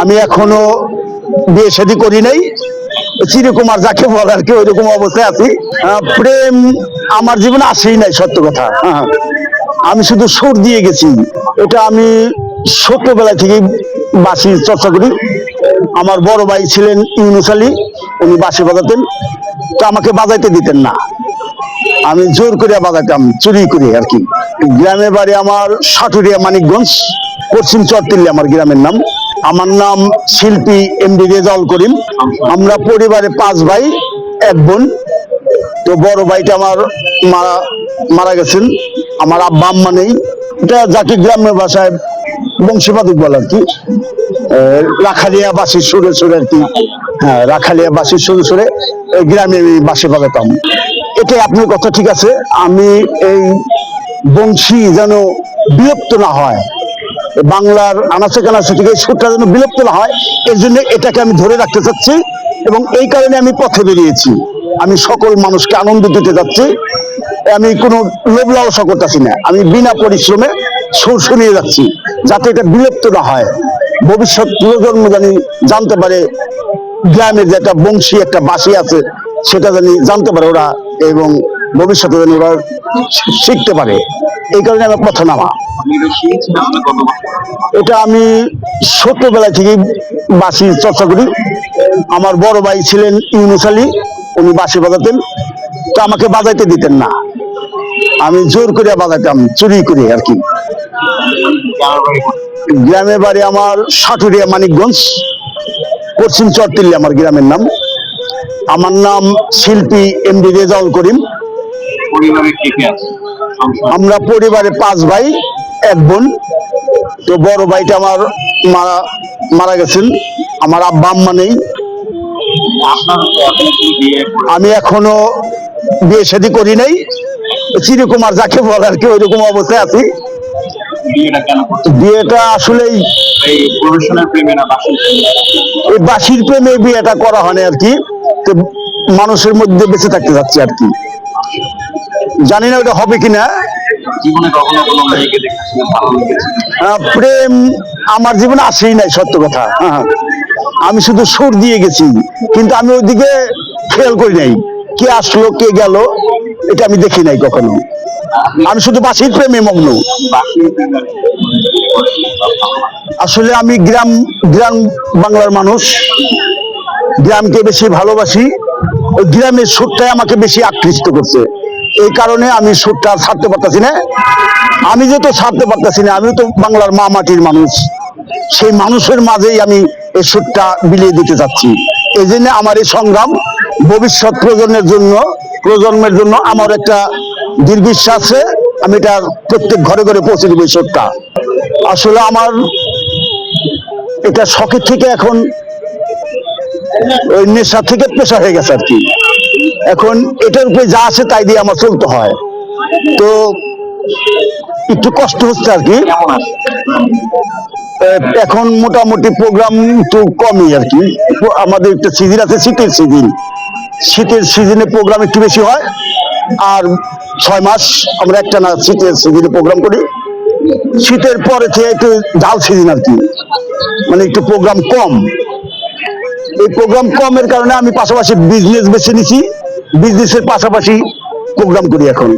আমি এখনো বিয়ে শাদী করি নাই, চিরকুমার যাকে বলে আর কি ওইরকম অবস্থায় আছি। প্রেম আমার জীবনে আসেই নাই, সত্য কথা। আমি শুধু সুর দিয়ে গেছি। এটা আমি ছোটবেলা থেকে বাঁশি চর্চা করি। আমার বড় ভাই ছিলেন ইউনুস আলী, উনি বাঁশি বাজাতেন, তো আমাকে বাজাইতে দিতেন না, আমি জোর করে বাজাইতাম, চুরি করে আর কি। গ্রামের বাড়ি আমার সাটুরিয়া মানিকগঞ্জ, পশ্চিম চরতিল্লি আমার গ্রামের নাম। আমার নাম শিল্পী এমডি রেজাউল করিম। আমরা পরিবারে 5 ভাই 1 বোন। তো বড় ভাইটা আমার মারা গেছেন, আমার আব্বা আম্মা নেই। এটা যাকে গ্রামের ভাষায় বংশীবাদক বলে আর কি, রাখালিয়া বাঁশির সুরে সুরে আর কি। হ্যাঁ, রাখালিয়া বাঁশির সুরে সুরে গ্রামে আমি বাঁশি বাজাতাম। এটাই আপনার কথা ঠিক আছে। আমি এই বংশী যেন বিলুপ্ত না হয়, বাংলার আনাচে কানাচে থেকে সুরটা যেন বিলুপ্ত না হয়, এর জন্য এটাকে আমি ধরে রাখতে চাচ্ছি এবং এই কারণে আমি পথে বেরিয়েছি। আমি সকল মানুষকে আনন্দ দিতে যাচ্ছি, আমি কোনো লোভ লালসা করতেছি না, আমি বিনা পরিশ্রমে সুর শুনিয়ে যাচ্ছি যাতে এটা বিলুপ্ত না হয়। ভবিষ্যৎ প্রজন্ম জানি জানতে পারে গ্রামের যে একটা বংশী একটা বাঁশি আছে সেটা জানি জানতে পারে ওরা, এবং ভবিষ্যতে যেন ওরা শিখতে পারে, এই কারণে আমার পথে নামা। এটা আমি ছোটবেলা থেকে বাঁশি চর্চা করি। আমার বড় ভাই ছিলেন ইউনুস আলী, উনি বাঁশি বাজাতেন, তো আমাকে বাজাইতে দিতেন না, আমি জোর করে বাজাইতাম, চুরি করে আর কি। গ্রামের বাড়ি আমার সাটুরিয়া মানিকগঞ্জ, পশ্চিম চরতিল্লি আমার গ্রামের নাম। আমার নাম শিল্পী এমডি রেজাউল করিম। আমরা পরিবারে 5 ভাই 1 বোন। তো বড় ভাইটা আমার মারা গেছেন, আমার আব্বা আম্মা নেই। আমি এখনো বিয়ে শাদী করি নাই, চিরকুমার যাকে বলে আর কি ওইরকম অবস্থায় আছি। বিয়েটা আসলে এই বাঁশির প্রেমে বিয়েটা করা হয় না আর কি, তো মানুষের মধ্যে বেঁচে থাকতে যাচ্ছে আর কি। জানি না ওটা হবে কিনা। প্রেম আমার জীবনে আসেই নাই, সত্য কথা। আমি শুধু সুর দিয়ে গেছি, কিন্তু আমি ওইদিকে খেয়াল করি নাই কে আসলো কে গেল, এটা আমি দেখি নাই কখনো। আমি শুধু বাঁশির প্রেমে মগ্ন। আসলে আমি গ্রাম বাংলার মানুষ, গ্রামকে বেশি ভালোবাসি, ওই গ্রামের সুরটাই আমাকে বেশি আকৃষ্ট করছে, এই কারণে আমি সুরটা ছাড়তে পারতেছি না। আমি যেহেতু ছাড়তে পারতেছি না, আমি তো বাংলার মা মাটির মানুষ, সেই মানুষের মাঝেই আমি এই সুরটা বিলিয়ে দিতে চাচ্ছি। এই জন্য আমার এই সংগ্রাম, ভবিষ্যৎ প্রজন্মের জন্য আমার একটা দীর্ঘ ইচ্ছা আছে, আমি এটা প্রত্যেক ঘরে ঘরে পৌঁছে দেবো এই সুরটা। আসলে আমার এটা শখের থেকে এখন ওই নেশা থেকে পেশা হয়ে গেছে আর কি। এখন এটার উপরে যা আছে তাই দিয়ে আমার চলতে হয়, তো একটু কষ্ট হচ্ছে আর কি। এখন মোটামুটি প্রোগ্রাম একটু কমই আর কি। আমাদের একটা সিজন আছে, শীতের সিজনে প্রোগ্রাম একটু বেশি হয়, আর 6 মাস আমরা একটা না শীতের সিজনে প্রোগ্রাম করি। শীতের পরে থেকে একটু ডাল সিজন আর কি, মানে একটু প্রোগ্রাম কম। এই প্রোগ্রাম কমের কারণে আমি পাশাপাশি বিজনেস বেছে নিছি, বিজনেসের পাশাপাশি প্রোগ্রাম করি এখন।